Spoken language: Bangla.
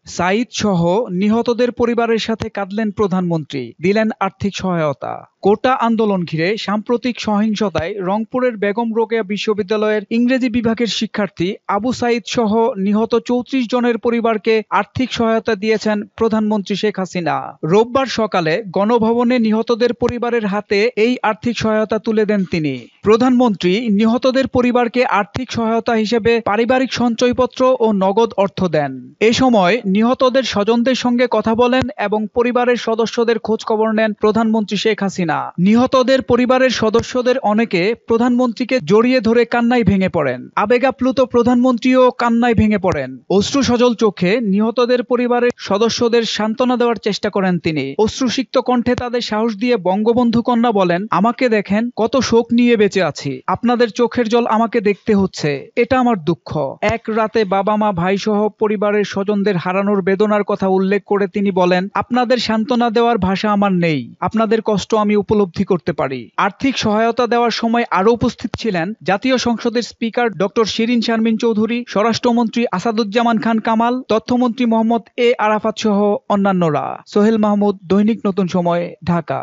সাঈদ সহ নিহতদের পরিবারের সাথে কাঁদলেন প্রধানমন্ত্রী, দিলেন আর্থিক সহায়তা। কোটা আন্দোলন ঘিরে সাম্প্রতিক সহিংসতায় রংপুরের বেগম রোকেয়া বিশ্ববিদ্যালয়ের ইংরেজি বিভাগের শিক্ষার্থী আবু সাঈদ সহ নিহত ৩৪ জনের পরিবারকে আর্থিক সহায়তা দিয়েছেন প্রধানমন্ত্রী শেখ হাসিনা। রোববার সকালে গণভবনে নিহতদের পরিবারের হাতে এই আর্থিক সহায়তা তুলে দেন তিনি। প্রধানমন্ত্রী নিহতদের পরিবারকে আর্থিক সহায়তা হিসেবে পারিবারিক সঞ্চয়পত্র ও নগদ অর্থ দেন। এ সময় নিহতদের স্বজনদের সঙ্গে কথা বলেন এবং পরিবারের সদস্যদের খোঁজখবর নেন প্রধানমন্ত্রী শেখ হাসিনা। নিহতদের পরিবারের সদস্যদের অনেকে প্রধানমন্ত্রীকে জড়িয়ে ধরে কান্নায় ভেঙে পড়েন। আবেগাপ্লুত প্রধানমন্ত্রীও কান্নায় ভেঙে পড়েন। অশ্রুসজল চোখে নিহতদের পরিবারের সদস্যদের সান্ত্বনা দেওয়ার চেষ্টা করেন তিনি। অশ্রুসিক্ত কণ্ঠে তাদের সাহস দিয়ে বঙ্গবন্ধু কন্যা বলেন, আমাকে দেখেন কত শোক নিয়ে বেঁচে আছি, আপনাদের চোখের জল আমাকে দেখতে হচ্ছে, এটা আমার দুঃখ। এক রাতে বাবা মা ভাই সহ পরিবারের স্বজনদের হারানোর বেদনার কথা উল্লেখ করে তিনি বলেন, আপনাদের সান্ত্বনা দেওয়ার ভাষা আমার নেই, আপনাদের কষ্ট আমি উপলব্ধি করতে পারি। আর্থিক সহায়তা দেওয়ার সময় আরো উপস্থিত ছিলেন জাতীয় সংসদের স্পিকার ডক্টর শিরীন শারমিন চৌধুরী, স্বরাষ্ট্রমন্ত্রী আসাদুজ্জামান খান কামাল, তথ্যমন্ত্রী মোহাম্মদ এ আরাফাত সহ অন্যান্যরা। সোহেল মাহমুদ, দৈনিক নতুন সময়, ঢাকা।